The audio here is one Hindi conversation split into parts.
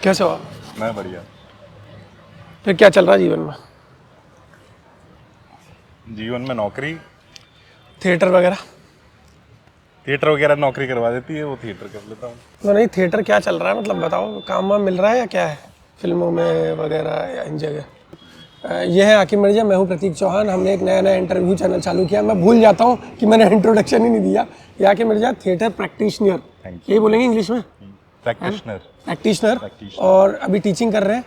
कैसे हो? मैं बढ़िया। फिर क्या चल रहा है जीवन में? जीवन में नौकरी, थिएटर वगैरह? थिएटर वगैरह नौकरी करवा देती है, वो थिएटर कर लेता हूँ। तो नहीं, थिएटर क्या चल रहा है, मतलब बताओ, काम वाम मिल रहा है या क्या है फिल्मों में वगैरह या इन जगह? ये है आकिब मिर्जा, मैं हूँ प्रतीक चौहान। हमने एक नया इंटरव्यू चैनल चालू किया। मैं भूल जाता हूँ कि मैंने इंट्रोडक्शन ही नहीं दिया। ये आकिब मिर्जा, थिएटर प्रैक्टिशनर, यही बोलेंगे इंग्लिश में? प्रैक्टिशनर। और अभी टीचिंग कर रहे हैं,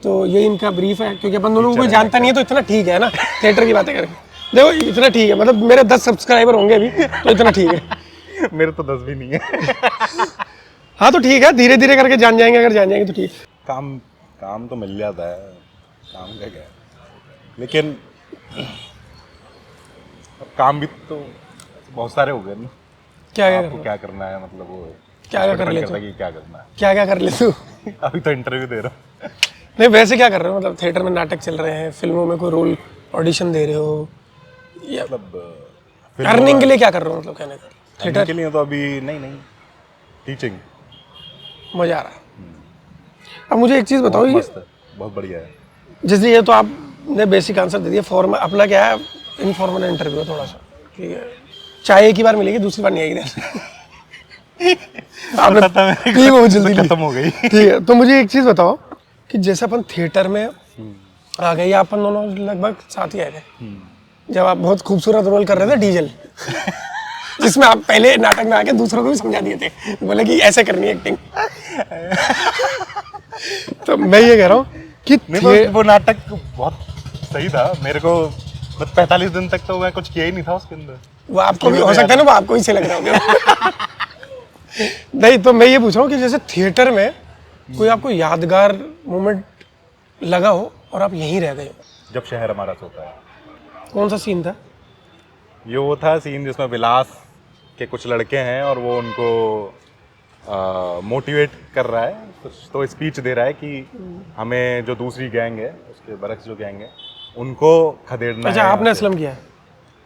तो ये इनका ब्रीफ है। क्योंकि अपन दोनों को कोई जानता नहीं है तो इतना ठीक है ना, थिएटर की बातें करें। देखो इतना ठीक है, मतलब मेरे 10 सब्सक्राइबर होंगे अभी, तो इतना ठीक है। मेरे तो 10 भी नहीं है। हाँ तो ठीक है, धीरे धीरे करके जान जाएंगे, अगर जान जाएंगे तो ठीक। काम तो मिल जाता है, काम का क्या है। लेकिन अब काम भी तो बहुत सारे हो गए ना। क्या आपको क्या करना है, मतलब वो क्या कर लेते हो? क्या करना है। क्या कर लेते हो? अभी तो इंटरव्यू दे रहा हूँ। नहीं वैसे क्या कर रहे हो, मतलब थिएटर में नाटक चल रहे हैं, फिल्मों में कोई रोल ऑडिशन दे रहे हो, या मतलब अर्निंग के लिए क्या कर रहे हो, मतलब कहने का? थिएटर के लिए तो अभी नहीं, टीचिंग मजा आ रहा है। अब मुझे एक चीज़ बताओ, ये बहुत बढ़िया है। जैसे ये तो आपने बेसिक आंसर दे दिया। फॉर्मल अपना क्या है, इनफॉर्मल इंटरव्यू है थोड़ा सा, ठीक है। चाय एक ही बार मिलेगी, दूसरी बार नहीं आएगी। आपने पी बहुत जल्दी खत्म हो गई। ठीक है, तो मुझे एक चीज़ बताओ कि जैसे अपन थिएटर में आ गए, या अपन दोनों लगभग साथ ही आए थे जब आप बहुत खूबसूरत रोल कर रहे थे डीजल, जिसमें आप पहले नाटक में आके दूसरों को भी समझा दिए थे, बोले कि ऐसे करनी है एक्टिंग। तो मैं ये कह रहा हूँ कि वो नाटक बहुत सही था। मेरे को 45 दिन तक तो मैं कुछ किया ही नहीं था उसके अंदर। वो आपको भी हो सकता है ना, वो आपको ही से लग रहा होगा। नहीं तो मैं ये पूछ रहा हूँ कि जैसे थिएटर में कोई आपको यादगार मोमेंट लगा हो और आप यहीं रह गए हो। जब शहर हमारा सोता है। कौन सा सीन था? ये वो था सीन जिसमें विलास के कुछ लड़के हैं और वो उनको मोटिवेट कर रहा है, कुछ तो स्पीच दे रहा है कि हमें जो दूसरी गैंग है, उसके बरक्स जो गैंग है, उनको खदेड़ना है। अच्छा, आपने असलम किया है?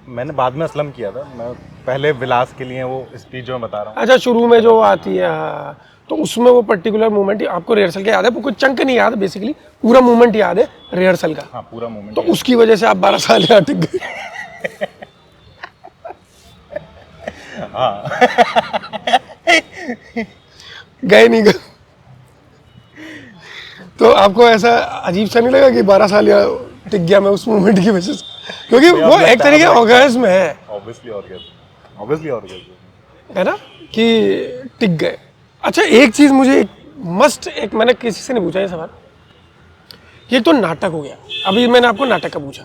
मैंने बाद में असलम किया था। मैं पहले विलास के लिए वो स्पीच जो मैं बता रहा हूँ। अच्छा, शुरू में जो आती है, हाँ, तो उसमें वो पर्टिकुलर मोमेंट आपको रिहर्सल का याद है? कुछ चंक नहीं याद, बेसिकली पूरा मोमेंट याद है रिहर्सल का? हाँ, पूरा मोमेंट। तो उसकी वजह से आप 12 साल यहाँ टिक गए। हाँ। गए नहीं गए तो आपको ऐसा अजीब सा नहीं लगा कि 12 साल यहाँ टिक गया मैं उस मोमेंट की वजह से? क्योंकि वो एक तरीके ऑर्गेज़म है, ऑब्वियसली है ना, कि टिक गए। अच्छा, एक चीज़ मुझे एक मैंने किसी से नहीं पूछा ये सवाल। ये तो नाटक हो गया, अभी मैंने आपको नाटक का पूछा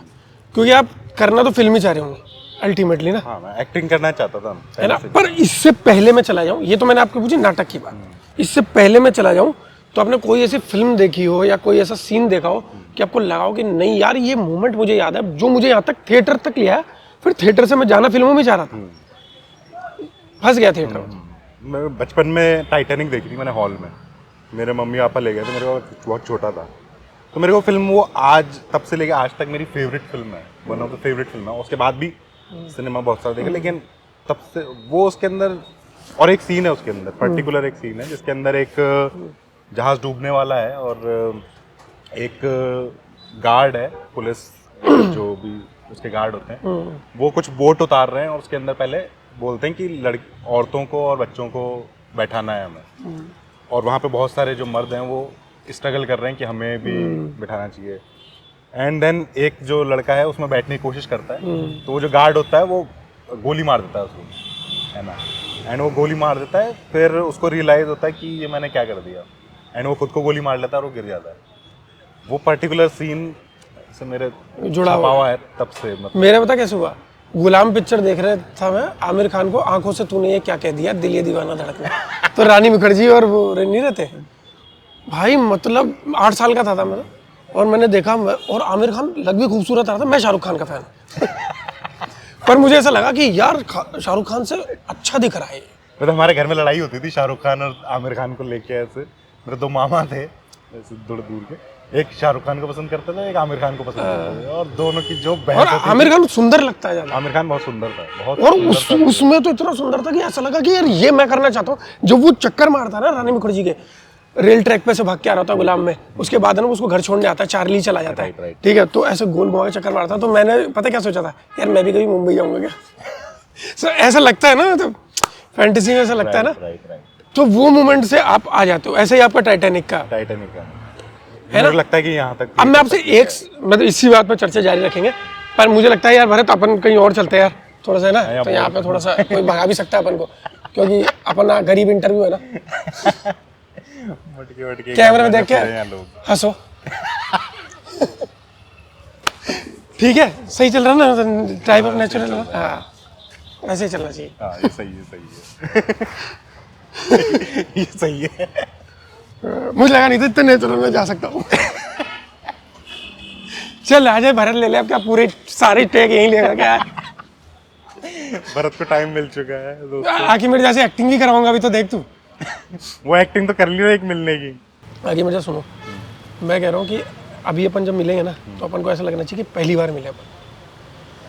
क्योंकि आप करना तो फिल्म ही चाह रहे होंगे अल्टीमेटली ना। हाँ, मैं एक्टिंग करना चाहता था, है ना। पर इससे पहले मैं चला जाऊँ, ये तो मैंने आपको पूछी नाटक की बात, इससे पहले मैं चला जाऊँ तो आपने कोई ऐसी फिल्म देखी हो या कोई ऐसा सीन देखा हो कि आपको लगा हो कि नहीं यार ये मोमेंट मुझे याद है, जो मुझे यहाँ तक थिएटर तक लिया, फिर थिएटर से मैं जाना फिल्मों में चाह रहा था, फंस गया थिएटर में। मैं बचपन में टाइटैनिक देखी थी मैंने हॉल में। मेरे मम्मी पापा ले गए थे, मेरे को बहुत छोटा था, तो मेरे को फिल्म वो आज तब से लेके आज तक मेरी फेवरेट फिल्म है, one of the favourite film है। उसके बाद भी सिनेमा बहुत सारा देखा, लेकिन तब से वो उसके अंदर, और एक सीन है उसके अंदर, पर्टिकुलर एक सीन है जिसके अंदर एक जहाज डूबने वाला है और एक गार्ड है, पुलिस जो भी उसके गार्ड होते हैं, वो कुछ बोट उतार रहे हैं और उसके अंदर पहले बोलते हैं कि औरतों को और बच्चों को बैठाना है हमें, और वहाँ पे बहुत सारे जो मर्द हैं वो स्ट्रगल कर रहे हैं कि हमें भी बैठाना चाहिए। एंड देन एक जो लड़का है उसमें बैठने की कोशिश करता है, तो वो जो गार्ड होता है वो गोली मार देता है उसको, है ना। एंड वो गोली मार देता है, फिर उसको रियलाइज़ होता है कि ये मैंने क्या कर दिया, एंड वो खुद को गोली मार लेता है और वो गिर जाता है। वो पर्टिकुलर सीन से मेरे जुड़ा हुआ है तब से। मतलब मेरा पता कैसे हुआ, गुलाम पिक्चर देख रहा था मैं, आमिर खान को, आंखों से तूने ये क्या कह दिया, दिल ये दीवाना धड़कना, तो रानी मुखर्जी और वो नहीं रहते भाई, मतलब 8 साल का था मैं, और मैंने देखा, और आमिर खान लग भी खूबसूरत रहा था। मैं शाहरुख खान का फैन पर मुझे ऐसा लगा कि यार शाहरुख खान से अच्छा दिख रहा है। तो हमारे घर में लड़ाई होती थी शाहरुख खान और आमिर खान को लेके। ऐसे मेरे 2 मामा थे ऐसे दूर के, एक शाहरुख खान को पसंद करता था, एक आमिर खान को पसंद करता था, और दोनों की जो बहस और आमिर खान सुंदर लगता है ज्यादा। आमिर खान बहुत सुंदर था, बहुत। और उसमें तो इतना सुंदर था कि ऐसा लगा कि यार ये मैं करना चाहता हूँ। जब वो चक्कर मारता है ना रानी मुखर्जी के, रेल ट्रैक पे से भाग के आ रहा होता है गुलाम में, उसके बाद है ना उसको घर छोड़ने आता है, चार्ली चला जाता है, ठीक है, तो ऐसे गोल घुमा के चक्कर मारता है। तो मैंने पता क्या सोचा था, यार मैं भी कभी मुंबई जाऊंगा क्या। सो ऐसा लगता है ना, तो फैंटेसी में ऐसा लगता है ना, तो वो मोमेंट से आप आ जाते हो। ऐसे ही आपका टाइटैनिक का है ना, ना? मुझे लगता है कि यहाँ तक अब मैं आपसे एक मतलब इसी बात पर चर्चा जारी रखेंगे, पर मुझे लगता है यार भरत अपन कहीं और चलते हैं यार थोड़ा सा, है ना, तो यहाँ पे थोड़ा सा कोई भगा भी सकता है अपन को, क्योंकि अपना गरीब इंटरव्यू है ना। मटके कैमरे में देख के हंसो। ठीक है, सही चल रहा है ना, टाइप ऑफ नेचुरल, हाँ ऐसे ही चलना चाहिए। हाँ ये सही है, ये सही है। मुझे लगा नहीं था इतने नेचुरल में जा सकता हूँ। चल आ जाए भरत, ले ले अब क्या, पूरे सारे टेक यहीं लेगा क्या। भरत को टाइम मिल चुका है दोस्तों। आखिर मेरे जैसे एक्टिंग भी कराऊंगा अभी, तो देख तू। वो एक्टिंग तो कर ली ना एक मिलने की। आगे मुझे सुनो, मैं कह रहा हूँ कि अभी अपन जब मिलेंगे ना, तो अपन को ऐसा लगना चाहिए कि पहली बार मिले अपन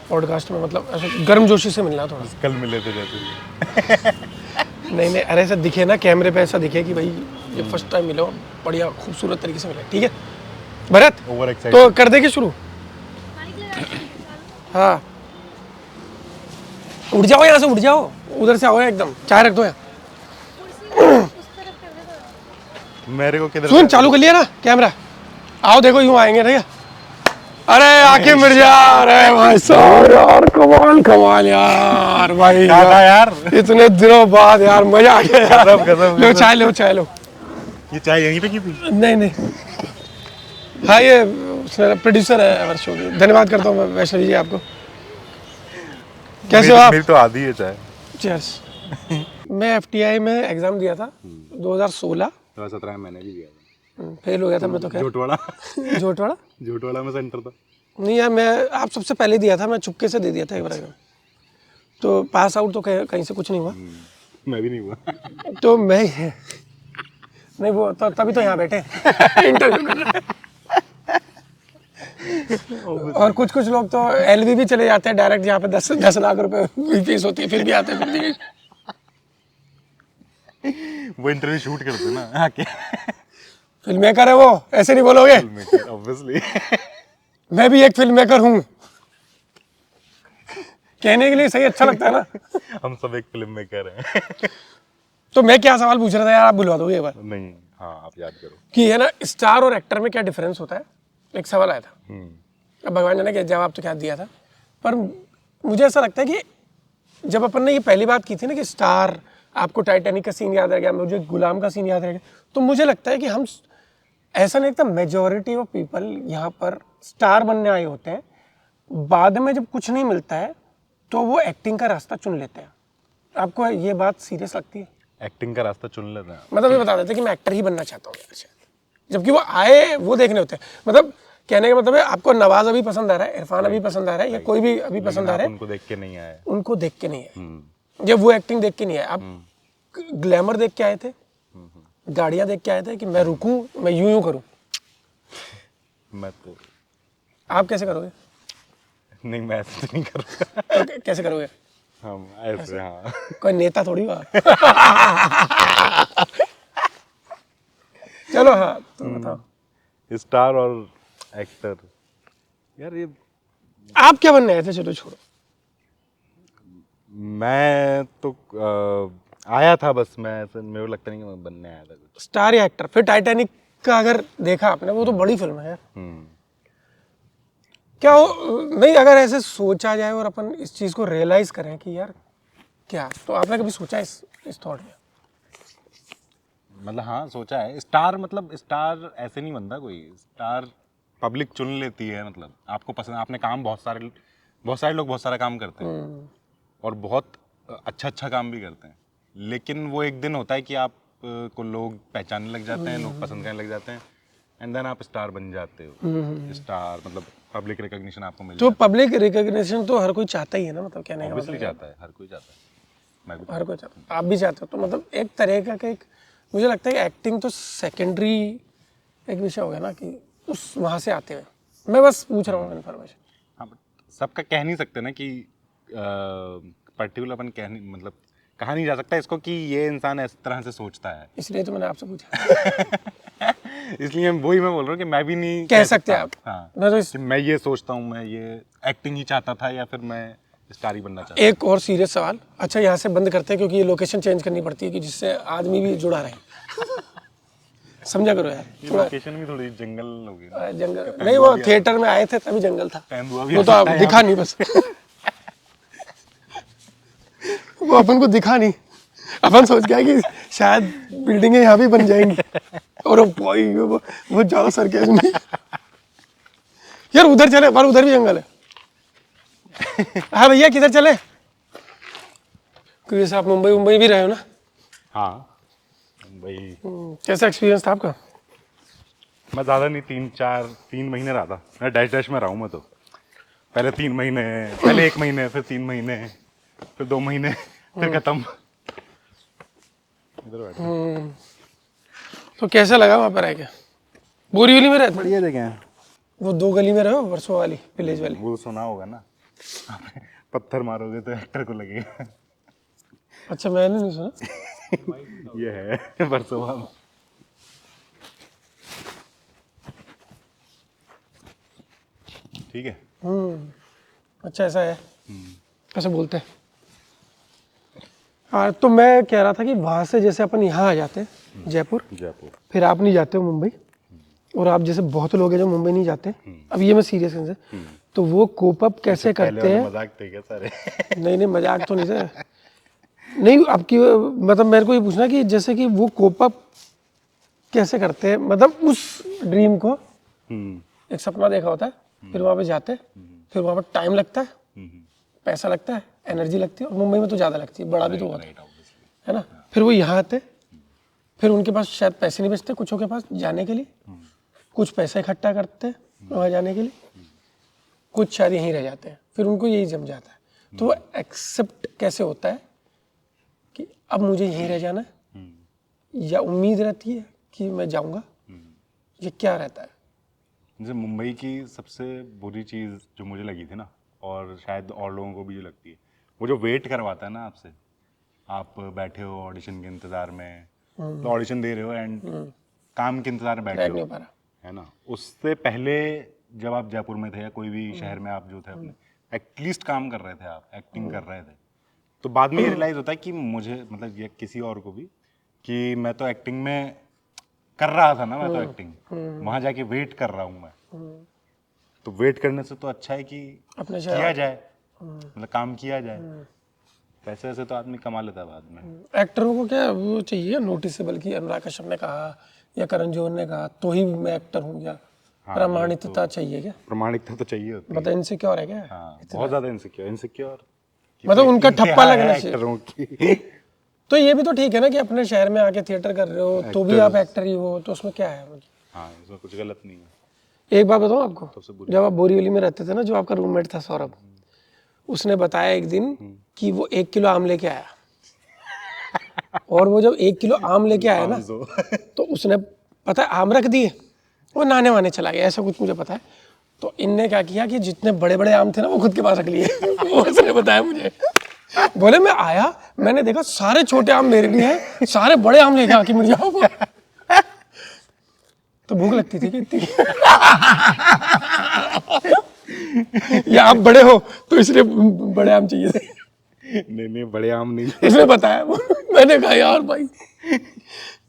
पॉडकास्ट में, मतलब ऐसे गर्मजोशी से मिलना थोड़ा। कल मिले थे जैसे। नहीं ऐसा ऐसा दिखे ना कैमरे पे, ऐसा दिखे कि भाई ये फर्स्ट टाइम मिलो, बढ़िया खूबसूरत तरीके से मिले, ठीक है भरत। ओवर एक्साइटेड तो कर देंगे शुरू। हाँ उठ जाओ यहाँ से, उठ जाओ, उधर से आओ एकदम, चाय रख दो यहाँ। मेरे को किधर सुन चालू कर लिया ना कैमरा, आओ देखो यूं आएंगे, ठीक है। अरे आके मिर्जा, अरे भाई साहब यार, कमाल कमाल यार भाई यार इतने दिनों बाद यार मजा आ गया यार। गजब, लो चाय लो, चाय लो। ये चाय यहीं पे की थी? नहीं हाँ ये प्रोड्यूसर है वर्षों की, धन्यवाद करता हूँ मैं वैष्णवी जी आपको। कैसे हो आप? मेरी तो आधी है चाय। चीयर्स। मैं FTI में एग्जाम दिया था 2016, 2017 में मैंने भी दिया था। फेल हो गया था मैं तो, खैर। झोटवाड़ा। झोटवाड़ा झोटवाड़ा में सेंटर था। नहीं यार, मैं आप सबसे पहले दिया था, मैं चुपके से दे दिया था एक बार एग्जाम, तो पास आउट तो कहीं से कुछ नहीं हुआ। मैं भी नहीं हुआ। तो मैं नहीं वो तो तभी तो यहाँ बैठे इंटरव्यू कर रहे हैं। और कुछ लोग तो LV भी चले जाते हैं डायरेक्ट, यहाँ पे 10 लाख रुपए फीस होती है, फिर भी आते हैं, फिर भी। वो इंटरव्यू शूट करते ना आके। फिल्म मेकर है वो, ऐसे नहीं बोलोगे। ऑब्वियसली। मैं भी एक फिल्म मेकर हूँ, कहने के लिए सही अच्छा लगता है ना। हम सब एक फिल्म मेकर हैं। तो मैं क्या सवाल पूछ रहा था यार, आप बुलवा दोगे एक बार? नहीं, हाँ आप याद करो कि है ना, स्टार और एक्टर में क्या डिफरेंस होता है, एक सवाल आया था। अब भगवान जाने के जवाब तो क्या दिया था, पर मुझे ऐसा लगता है कि जब अपन ने ये पहली बात की थी ना कि स्टार, आपको टाइटैनिक का सीन याद रह गया, मुझे गुलाम का सीन याद रह गया, तो मुझे लगता है कि हम ऐसा नहीं लगता, मेजॉरिटी ऑफ पीपल यहाँ पर स्टार बनने आए होते हैं, बाद में जब कुछ नहीं मिलता है तो वो एक्टिंग का रास्ता चुन लेते हैं। आपको ये बात सीरियस लगती है? एक्टिंग का रास्ता चुन लेते हैं, मतलब ये बता देते हैं कि मैं एक्टर ही बनना चाहता हूँ यार, जबकि वो आए वो देखने होते हैं। मतलब कहने का मतलब है, आपको नवाज अभी पसंद आ रहा है, इरफान अभी पसंद आ रहा है, या कोई भी अभी पसंद आ रहा है, उनको देख के नहीं आया, उनको देख के नहीं है, जब वो एक्टिंग देख के नहीं है। आप ग्लैमर देख के आए थे, गाड़ियां देख के आए थे, कि मैं रुकूं, मैं यूं करूं। मैं तो आप कैसे करोगे? नहीं, मैं ऐसे तो नहीं करूँगा। तो कैसे करोगे? हम ऐसे, हाँ। कोई नेता थोड़ी हुआ। चलो हाँ, तो बताओ स्टार और एक्टर, यार ये आप क्या बनने आए थे? चलो छोड़ो, मैं तो आया था बस, मैं ऐसे, मेरे को लगता नहीं कि मैं बनने आया था कुछ। स्टार या एक्टर? फिर टाइटैनिक का अगर देखा आपने, वो तो बड़ी फिल्म है यार। क्या हो नहीं, अगर ऐसे सोचा जाए और अपन इस चीज को रियलाइज करें कि यार क्या, तो आपने कभी सोचा इस थॉट में? मतलब हाँ, सोचा है। स्टार मतलब स्टार ऐसे नहीं बनता कोई, स्टार पब्लिक चुन लेती है। मतलब आपको पसंद, आपने काम बहुत सारे लोग बहुत सारा काम करते हैं और बहुत अच्छा काम भी करते हैं, लेकिन वो एक दिन होता है कि आप को लोग पहचानने लग जाते हैं, लोग पसंद करने लग जाते हैं, एंड देन आप स्टार बन जाते हो। स्टार मतलब पब्लिक रिकॉग्निशन आपको मिल तो पब्लिक रिकॉग्निशन तो हर कोई चाहता ही है ना, मतलब कहने का मतलब चाहता है, हर कोई चाहता है, मैं भी हर कोई चाहता है, आप भी चाहते हो। तो मतलब एक तरह का एक, मुझे लगता है कि एक्टिंग तो सेकेंडरी एक विषय हो गया ना, कि उस वहाँ से आते हुए मैं बस पूछ रहा हूँ इन्फॉर्मेशन। हाँ, बट सबका कह नहीं सकते ना कि पर्टिकुलर अपन कह नहीं, मतलब कहा नहीं जा सकता इसको कि ये इंसान इस तरह से सोचता है। इसलिए तो मैंने आपसे पूछा। इसलिए वही मैं बोल रहा हूँ कि मैं भी नहीं कह सकते आप। हाँ, मैं तो कि मैं ये सोचता हूँ, मैं ये एक्टिंग ही चाहता था या फिर मैं स्टार ही बनना चाहता था। एक और सीरियस सवाल, अच्छा यहाँ से बंद करते हैं क्योंकि ये लोकेशन चेंज करनी पड़ती है कि जिससे आदमी भी जुड़ा रहे। समझा करो यार, ये थोड़ा लोकेशन भी थोड़ी जंगल होगी ना। जंगल नहीं, वो थिएटर में आए थे तभी जंगल था, तेंदुआ भी वो आ तो सकता है दिखा नहीं बस। वो अपन को दिखा नहीं, अपन सोच गया कि शायद बिल्डिंगें यहाँ भी बन जाएंगी, और भाई वो ज्यादा सरकेज नहीं यार। उधर चले, पर उधर भी जंगल है। हाँ भैया किधर चले? क्योंकि जैसे आप मुंबई भी रहे हो ना। हाँ भाई, कैसा एक्सपीरियंस था आपका? मैं ज़्यादा नहीं, 3 महीने रहा था। मैं डैश में रहा हूँ मैं तो। पहले 3 महीने, पहले 1 महीने, फिर 3 महीने, फिर 2 महीने, फिर खत्म। इधर बैठो। तो कैसा लगा वहाँ पर रह के? बोरीवली में रहते? बढ़िया जगह है। वो 2 गली में रहे हो, वर्सों वाली, विलेज वाली? वो सुना होगा ना, पत्थर मारोगे तो एक्टर को लगेगा। अच्छा मैंने नहीं सुना। ये है वर्सोवा में। ठीक है। अच्छा ऐसा है, ऐसा बोलते हैं। हाँ तो मैं कह रहा था कि वहाँ से जैसे अपन यहाँ आ जाते हैं जयपुर, फिर आप नहीं जाते हो मुंबई, और आप जैसे बहुत लोग हैं जो मुंबई नहीं जाते, अब ये मैं सीरियस से, तो वो कोप अप कैसे करते हैं? मजाक थे क्या सारे? नहीं मजाक तो नहीं थे। नहीं आपकी मतलब मेरे को ये पूछना कि जैसे कि वो कोप अप कैसे करते हैं, मतलब उस ड्रीम को, एक सपना देखा होता है, फिर वहाँ पे जाते हैं, फिर वहाँ पर टाइम लगता है, पैसा लगता है, एनर्जी लगती है, और मुंबई में तो ज़्यादा लगती है, बड़ा भी तो होता है ना। फिर वो यहाँ आते, फिर उनके पास शायद पैसे नहीं बचते कुछों के पास जाने के लिए, कुछ पैसे इकट्ठा करते हैं वहाँ जाने के लिए, कुछ शायद यहीं रह जाते हैं, फिर उनको यही जम जाता है। तो वो एक्सेप्ट कैसे होता है कि अब मुझे यहीं रह जाना है, या उम्मीद रहती है कि मैं जाऊँगा, ये क्या रहता है? जैसे मुंबई की सबसे बुरी चीज़ जो मुझे लगी थी ना, और शायद और लोगों को भी जो लगती है, वो जो वेट करवाता है ना आपसे, आप बैठे हो ऑडिशन के इंतज़ार में, तो ऑडिशन दे रहे हो एंड काम के इंतज़ार में बैठे हो, है ना। उससे पहले जब आप जयपुर में थे या कोई भी शहर में आप जो थे अपने, एटलीस्ट काम कर रहे थे, आप एक्टिंग कर रहे थे, तो बाद में ये रियलाइज़ होता है कि मुझे, मतलब ये किसी और को भी, कि मैं तो एक्टिंग में कर रहा था ना, मैं तो एक्टिंग वहाँ जाके वेट कर रहा हूँ मैं, तो वेट करने से तो अच्छा है कि अपने किया जाए, मतलब काम किया जाए। पैसे वैसे तो आदमी कमा लेता है बाद में। एक्टरों को क्या वो चाहिए नोटिसेबल, कि अनुराग कश्यप ने कहा या करण जौहर ने कहा तो ही मैं एक्टर हूँ, या प्रमाणिकता चाहिए क्या? प्रमाणिकता तो चाहिए होती है। मतलब इनसिक्योर है क्या? हाँ, बहुत ज़्यादा इनसिक्योर मतलब उनका ठप्पा लगना चाहिए एक्टरों की। तो ये भी तो ठीक है ना कि अपने शहर में आके थिएटर कर रहे हो तो भी आप एक्टर ही हो, तो उसमें क्या है? हाँ, इसमें कुछ गलत नहीं है। एक बात बताऊँ आपको, जब आप बोरीवली में रहते थे ना, जो आपका रूममेट था सौरभ, उसने बताया एक दिन कि वो 1 किलो आम लेके आया, और वो जब 1 किलो आम लेके आया ना, तो उसने पता है आम रख दिए, वो नहाने वाने चला गया, ऐसा कुछ मुझे पता है। तो इनने क्या किया कि जितने बड़े बड़े आम थे ना वो खुद के पास रख लिए। वो उसने बताया मुझे, बोले मैं आया, मैंने देखा सारे छोटे आम मेरे लिए हैं, सारे बड़े आम लेके आके मिल जाओ। तो भूख लगती थी कि इतनी। या आप बड़े हो तो इसलिए बड़े आम चाहिए थे? नहीं बड़े आम नहीं। इसने बताया, मैंने कहा यार भाई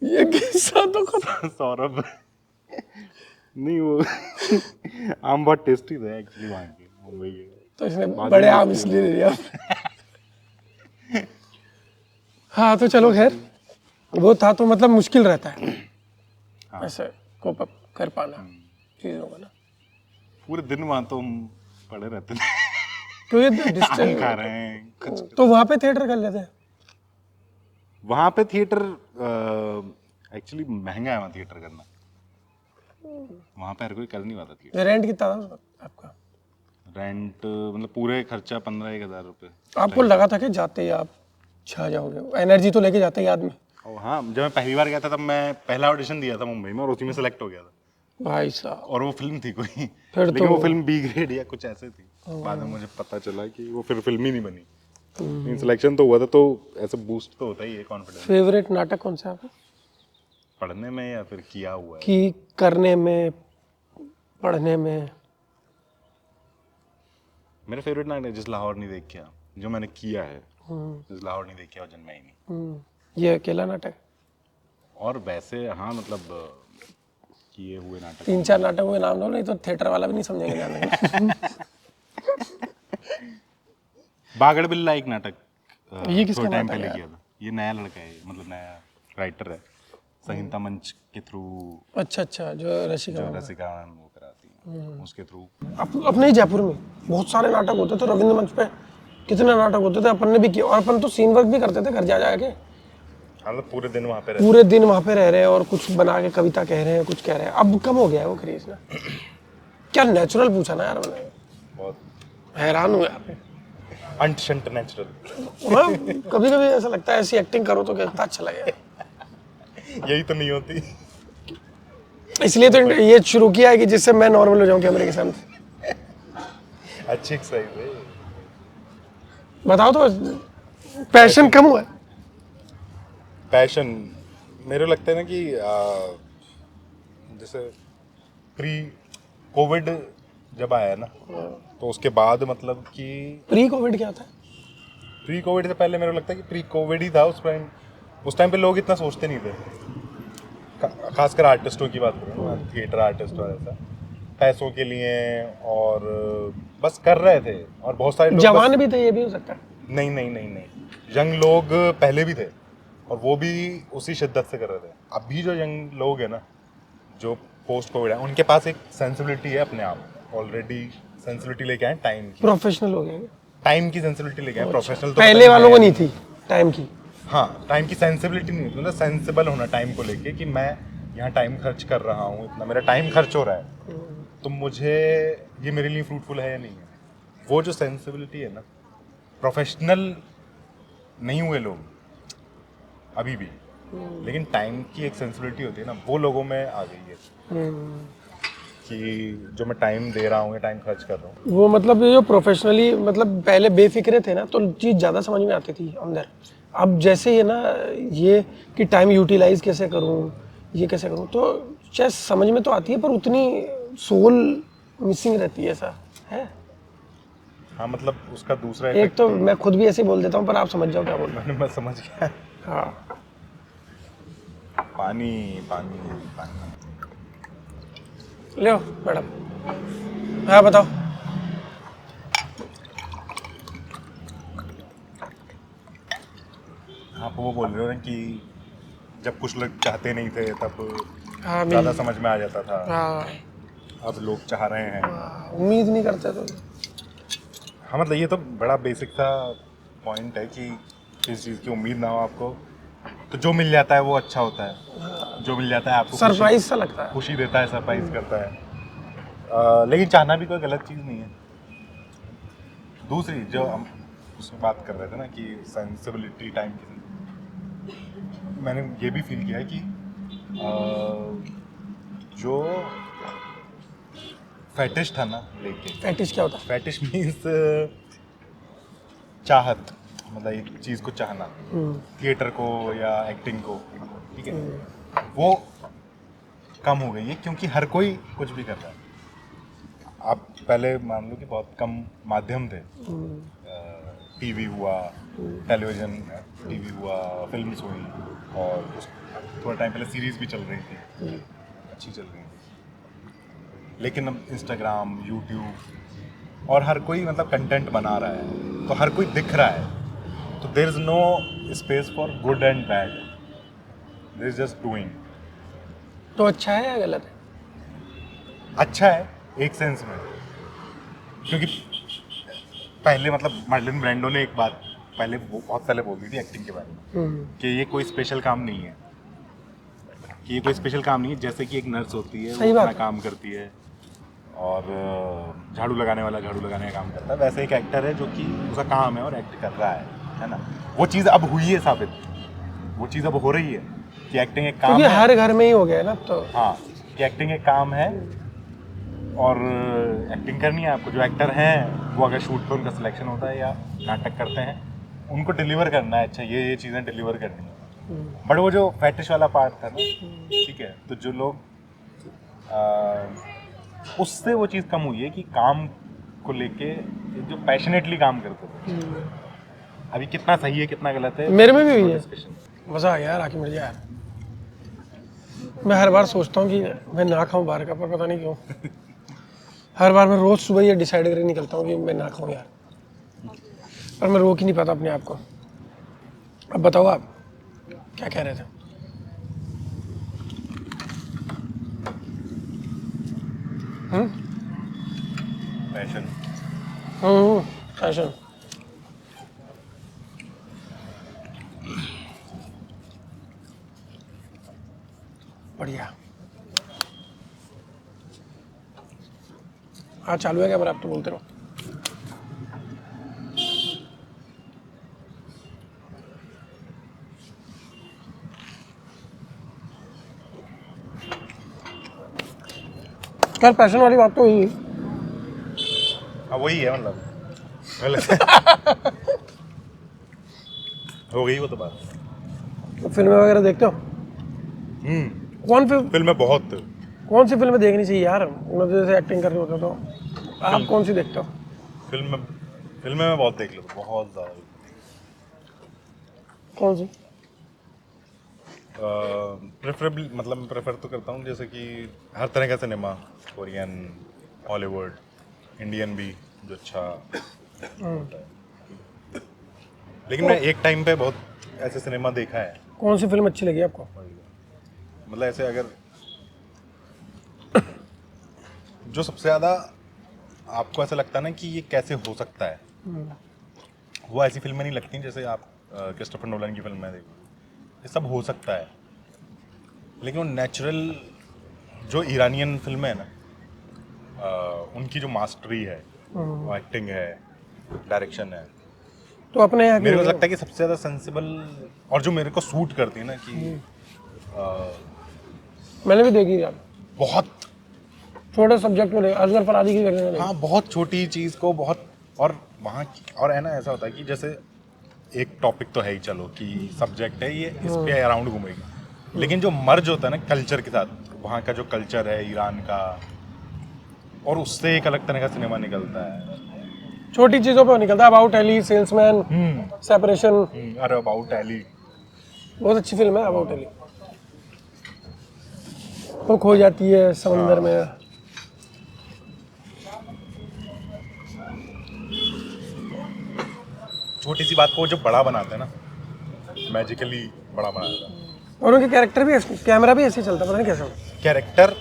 ये किस्सा तो खत्म। सौरभ नहीं, वो आम बहुत टेस्टी थे एक्चुअली वहाँ के, मुंबई के, तो इसने बड़े आम इसलिए ले लिया। हाँ तो चलो खैर, वो था तो मतलब मुश्किल रहता है ऐसे कोप अप कर पाना चीज़ों का ना। पूरे दिन वहाँ तो हम पड़े रहते थे, तो ये आम खा रहे हैं कुछ। तो वहाँ पे थिएटर कर लेते हैं? वहाँ पे थिएटर एक्चुअली महंगा है, वहाँ थिएटर करना, वहाँ पे हर कोई कर नहीं पाता थिएटर। रेंट कितना था आपका? रेंट मतलब पूरे खर्चा 15-1 हज़ार रुपये। आपको लगा था कि जाते ही आप छा जाओगे? एनर्जी तो लेके जाते ही आदमी। और हाँ, जब मैं पहली बार गया था तब मैं पहला ऑडिशन दिया था मुंबई में, और उसी में सेलेक्ट हो गया था भाई साहब। और वो फिल्म थी कोई, फिर लेकिन तो वो फिल्म बी ग्रेड या कुछ ऐसे थी। बाद में मुझे पता चला कि वो फिर फिल्म ही नहीं बनी। सिलेक्शन तो हुआ था, तो ऐसे बूस्ट तो होता ही है कॉन्फिडेंस। फेवरेट नाटक कौन सा है आपका? पढ़ने में या फिर किया हुआ है? कि करने में, पढ़ने में? मेरा फेवरेट नाटक जिस लाहौर नहीं देखा, जो मैंने किया है, जिस लाहौर नहीं देखा वो जन्मा ही नहीं। ये अकेला नाटक? और वैसे हाँ मतलब किए हुए नाटक 3-4 नाटकों के नाम लो, नहीं तो थिएटर वाला भी नहीं समझेंगे जाने। बागड़ बिल्ला एक नाटक ये किसका थोड़े टाइम नाटक पहले है? किया था। ये नया लड़का है, मतलब नया राइटर है, संहिता मंच के थ्रू, अच्छा, जो रसिका जो रसिका वो कराती है उसके थ्रू। अपने ही जयपुर में बहुत सारे नाटक होते थे रविंद्र मंच पे, कितने नाटक होते थे, अपन ने भी किया। और अपन तो सीन वर्क भी करते थे घर जा जाके, मतलब पूरे दिन वहाँ पे पूरे दिन वहाँ पे रह रहे हैं और कुछ बना के कविता कह रहे हैं, कुछ कह रहे हैं। अब कम हो गया है वो क्रेज ना। क्या नेचुरल पूछा ना यार मैंने, बहुत हैरान हुआ यार। अंट शंट नेचुरल। हाँ, कभी कभी ऐसा लगता है ऐसी एक्टिंग करो तो कितना अच्छा लगेगा। यही तो नहीं होती, इसलिए तो ये शुरू किया है कि जिससे मैं नॉर्मल हो जाऊं कैमरे के सामने। अच्छी एक्सरसाइज है। बताओ तो, पैशन कम हुआ है? पैशन मेरे को लगता है ना कि जैसे प्री कोविड जब आया ना, तो उसके बाद मतलब कि प्री कोविड क्या होता है? प्री कोविड से पहले मेरे को लगता है कि प्री कोविड ही था उस टाइम पे लोग इतना सोचते नहीं थे, खासकर आर्टिस्टों की बात करूँ, थिएटर आर्टिस्ट और ऐसा, पैसों के लिए और बस कर रहे थे। और बहुत सारे लोग जवान भी थे, ये भी हो सकता है। नहीं, यंग लोग पहले भी थे और वो भी उसी शिद्दत से कर रहे थे। अभी जो यंग लोग हैं ना, जो पोस्ट कोविड है, उनके पास एक सेंसिबिलिटी है अपने आप, ऑलरेडी सेंसिबिलिटी लेके आए टाइम की, प्रोफेशनल हो गए, टाइम की सेंसिबिलिटी लेके आए। प्रोफेशनल तो पहले वालों को नहीं थी टाइम की। हाँ, टाइम की सेंसिबिलिटी नहीं होती, मतलब सेंसिबल होना टाइम को लेके कि मैं यहाँ टाइम खर्च कर रहा हूँ, इतना मेरा टाइम खर्च हो रहा है, तो मुझे ये मेरे लिए फ्रूटफुल है या नहीं है। वो जो सेंसिबिलिटी है ना, प्रोफेशनल नहीं हुए लोग अभी भी, लेकिन टाइम की एक सेंसिबिलिटी होती है ना, वो लोगों में आ गई है कि जो मैं टाइम दे रहा हूँ या टाइम खर्च कर रहा हूँ। वो मतलब जो प्रोफेशनली, मतलब पहले बेफिक्रे थे ना, तो चीज़ ज़्यादा समझ में आती थी अंदर। अब जैसे ये ना, ये कि टाइम यूटिलाइज कैसे करूँ, ये कैसे करूँ, तो शायद समझ में तो आती है पर उतनी सोल मिसिंग रहती है, ऐसा है। हाँ, मतलब उसका दूसरा एक तो मैं खुद भी ऐसे बोल देता हूँ, पर आप समझ जाओ क्या बोल रहा हूँ। मैं समझ गया। हाँ, पानी पानी पानी। लो मैडम, हाँ बताओ। आप वो बोल रहे हो ना कि जब कुछ लोग चाहते नहीं थे तब हाँ, ज़्यादा समझ में आ जाता था, हाँ, अब लोग चाह रहे हैं। उम्मीद नहीं करते तो। हाँ, मतलब ये तो बड़ा बेसिक सा पॉइंट है कि किसी चीज़ की उम्मीद ना हो आपको, तो जो मिल जाता है वो अच्छा होता है। जो मिल जाता है आपको सरप्राइज सा लगता है। खुशी देता है, सरप्राइज करता है। लेकिन चाहना भी कोई गलत चीज़ नहीं है। दूसरी जो हम उसमें बात कर रहे थे ना कि सेंसिबिलिटी टाइम की, मैंने ये भी फील किया है कि जो फैटिश था ना लेके, फैटिश क्या होता है? फैटिश मीन्स चाहत, मतलब एक चीज़ को चाहना, थिएटर को या एक्टिंग को, ठीक है, वो कम हो गई है क्योंकि हर कोई कुछ भी कर रहा है। आप पहले मान लो कि बहुत कम माध्यम थे, टीवी हुआ, टेलीविज़न, टीवी हुआ, फिल्म्स हुई, और थोड़ा टाइम पहले सीरीज़ भी चल रही थी, अच्छी चल रही थी। लेकिन अब इंस्टाग्राम, यूट्यूब, और हर कोई मतलब कंटेंट बना रहा है, तो हर कोई दिख रहा है, तो there is no space for good and bad, there is just doing. तो अच्छा है या गलत है? अच्छा है एक सेंस में, क्योंकि पहले मतलब मार्लिन ब्रैंडो ने एक बात बहुत पहले बोल दी थी एक्टिंग के बारे में कि ये कोई स्पेशल काम नहीं है, कि ये कोई स्पेशल काम नहीं है। जैसे कि एक नर्स होती है, वो अपना काम करती है, और झाड़ू लगाने वाला झाड़ू लगाने का काम करता है, वैसे एक एक्टर है जो कि उसका काम है और एक्ट कर रहा है ना। वो चीज़ अब हुई है साबित, वो चीज़ अब हो रही है कि एक्टिंग एक काम है, हर घर में ही हो गया है ना तो। हाँ, कि एक्टिंग एक काम है और एक्टिंग करनी है आपको। जो एक्टर हैं वो अगर शूट पे उनका सिलेक्शन होता है या नाटक करते हैं उनको डिलीवर करना है, अच्छा ये चीज़ें डिलीवर करनी है। बट वो जो फैटिश वाला पार्ट था ना, ठीक है, तो जो लोग उससे वो चीज़ कम हुई है कि काम को लेके जो पैशनेटली काम करते थे। अभी कितना सही है कितना गलत है मेरे में भी हुई है। डिस्कशन। मज़ा आ गया यार आके मिर्जा यार। मैं हर बार सोचता हूँ कि मैं ना खाऊं बाहर का, पर पता नहीं क्यों हर बार मैं रोज़ सुबह ये डिसाइड करके निकलता हूँ कि मैं ना खाऊं यार, पर मैं रोक ही नहीं पाता अपने आप को। अब बताओ आप क्या कह रहे थे? पैशन। फैशन। बढ़िया। हाँ चालू है क्या? आप तो बोलते रहो। यार पैशन वाली बात तो हुई। हाँ वही है मतलब हो गई वो तो बात। फिल्में वगैरह देखते हो? फिल्में बहुत। कौन सी फिल्में देखनी चाहिए यार? मतलब जैसे एक्टिंग कर रहे होते तो आप कौन सी देखते हो? फिल्में मैं बहुत देख लेता हूँ, बहुत ज़्यादा। कौन सी? प्रेफरेबल मतलब मैं प्रेफर तो करता हूँ जैसे कि हर तरह का सिनेमा, कोरियन, हॉलीवुड, इंडियन भी जो अच्छा होता है। लेकिन मैं एक टाइम पे बहुत ऐसे सिनेमा देखा है। कौन सी फिल्म अच्छी लगी आपको? मतलब ऐसे अगर जो सबसे ज़्यादा आपको ऐसा लगता है ना कि ये कैसे हो सकता है, वो ऐसी फिल्में नहीं लगती जैसे आप क्रिस्टोफर नोलन की फिल्में देखो, ये सब हो सकता है। लेकिन वो नेचुरल जो ईरानियन फिल्में है ना, उनकी जो मास्टरी है, वो एक्टिंग है, डायरेक्शन है, तो अपने यहाँ मेरे को लगता है कि सबसे ज़्यादा सेंसिबल और जो मेरे को सूट करती है ना कि मैंने भी देखी यार। बहुत छोटे सब्जेक्ट में असगर फरादी की फिल्म में। हाँ, बहुत छोटी चीज़ को बहुत, और वहाँ और है ना ऐसा होता है कि जैसे एक टॉपिक तो है ही, चलो कि सब्जेक्ट है ये, इस पे अराउंड घूमेगा, लेकिन जो मर्ज होता है ना कल्चर के साथ, वहाँ का जो कल्चर है ईरान का, और उससे एक अलग तरह का सिनेमा निकलता है। छोटी चीज़ों पे निकलता है। About Elly, salesman, separation. अरे अबाउट एली बहुत अच्छी फिल्म है अबाउट एली। वो खो जाती है समंदर में। छोटी सी बात को जो बड़ा बनाते हैं ना, मैजिकली बड़ा बनाता है। और उनके कैरेक्टर भी कैमरा भी ऐसे ही चलता है, पता नहीं कैसे। कैरेक्टर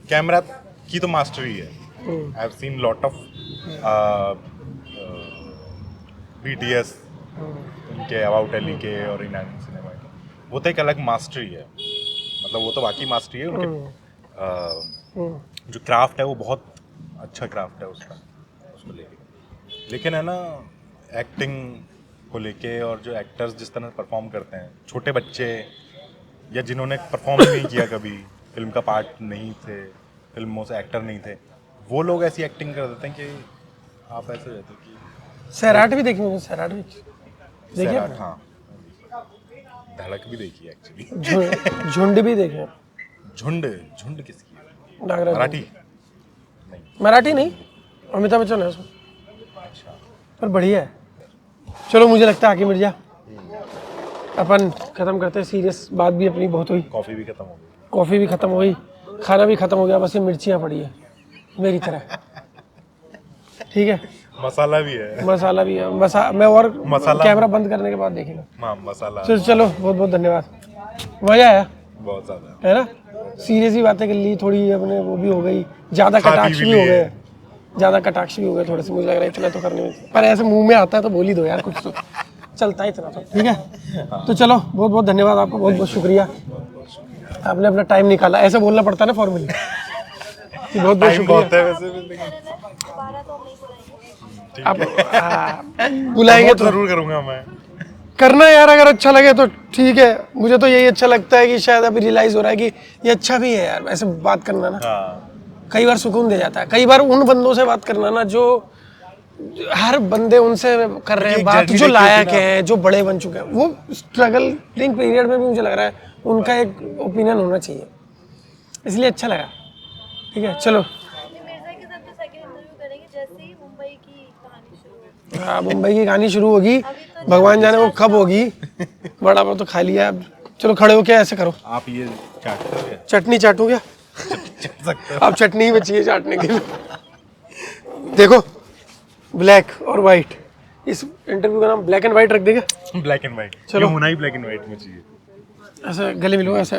कैमरा की तो मास्टरी है। I have seen lot of BTS, उनके अबाउट एली के और ईरानी सिनेमा के, वो तो एक अलग मास्टरी है। मतलब वो तो वाकई मास्टरी है उनके। जो क्राफ्ट है वो बहुत अच्छा क्राफ्ट है उसका, उसको लेके। लेकिन है ना एक्टिंग को लेके, और जो एक्टर्स जिस तरह परफॉर्म करते हैं, छोटे बच्चे या जिन्होंने परफॉर्म नहीं किया कभी, फिल्म का पार्ट नहीं थे, फिल्मों से एक्टर नहीं थे, वो लोग ऐसी एक्टिंग कर देते हैं कि आप ऐसे रहते कि सैराट भी देखी मैंने। सैराट भी देखिए। सैराट, हाँ, धड़क भी देखी एक्चुअली। झुंड भी देखे। झुंड झुंड किसकी है? नागराज मराठी? नहीं, मराठी नहीं, अमिताभ बच्चन है उसमें, अच्छा। पर बढ़िया है। चलो मुझे लगता है आके मिर्जा अपन खत्म करते हैं। सीरियस बात भी अपनी बहुत हुई, कॉफ़ी भी खत्म हो गई। कॉफ़ी भी खत्म हो गई, खाना भी खत्म हो गया, बस ये मिर्चियाँ पड़ी है मेरी तरह। ठीक है, मसाला भी है। मसाला भी है। मैं और मसाला कैमरा बंद करने के बाद देखेंगे। हाँ, मसाला चलो बहुत बहुत धन्यवाद, मजा आया बहुत ज़्यादा है ना। सीरियस ही बातें कर ली थोड़ी, अपने वो भी हो गई, ज़्यादा कटाक्ष भी हो गए, ज़्यादा कटाक्ष भी हो गए थोड़े से। मुझे लग रहा है इतना तो करने में, पर ऐसे मुंह में आता है तो बोल ही दो यार, कुछ तो चलता है इतना तो। ठीक है, तो चलो बहुत बहुत धन्यवाद आपको, बहुत बहुत शुक्रिया, आपने अपना टाइम निकाला। ऐसे बोलना पड़ता है ना फॉर्मली। बहुत बहुत टाइम बहुत शुक्रिया। है वैसे भी, लेकिन ठीक आप है। बुलाएंगे तो जरूर करूंगा मैं। करना यार, अगर अच्छा लगे तो ठीक है। मुझे तो यही अच्छा लगता है कि शायद अभी रियलाइज हो रहा है कि ये अच्छा भी है यार, ऐसे बात करना ना हाँ, कई बार सुकून दे जाता है। कई बार उन बंदों से बात करना ना जो हर बंदे उनसे कर रहे हैं एक बात journey जो देखी लायक होती ना। हैं, जो बड़े बन चुके हैं, वो स्ट्रगलिंग पीरियड में भी मुझे लग रहा है उनका एक ओपिनियन होना चाहिए, इसलिए अच्छा लगा। ठीक है चलो। मिर्जा के साथ तो सेकंड इंटरव्यू करेंगे जैसे ही मुंबई की कहानी शुरू होगी। हाँ मुंबई की कहानी शुरू होगी, अभी तो भगवान जाने वो कब होगी। बड़ा पाव तो खा लिया अब, चलो खड़े हो क्या ऐसे करो, आप ये चाटते हो क्या? चटनी चाटू क्या? चाट सकते अब चटनी ही बची है चाटने के लिए। देखो ब्लैक और वाइट, इस इंटरव्यू का नाम ब्लैक एंड वाइट रख देगा। हो ब्लैक एंड व्हाइट, चलो। होना ही ब्लैक एंड व्हाइट में चाहिए। ऐसे गले मिलो, ऐसे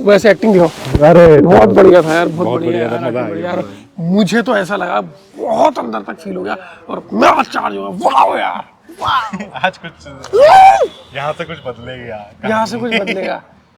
वैसे एक्टिंग दिखाओ। अरे बहुत बढ़िया था यार, बहुत बहुत बढ़िया बढ़िया था, यार, मजा आ acting गया। बढ़िया यार। मुझे तो ऐसा लगा बहुत अंदर तक फील हो गया और मैं आज चार्ज हो गया। वाह यार, आज कुछ यहाँ से कुछ बदलेगा। यहाँ से कुछ बदलेगा।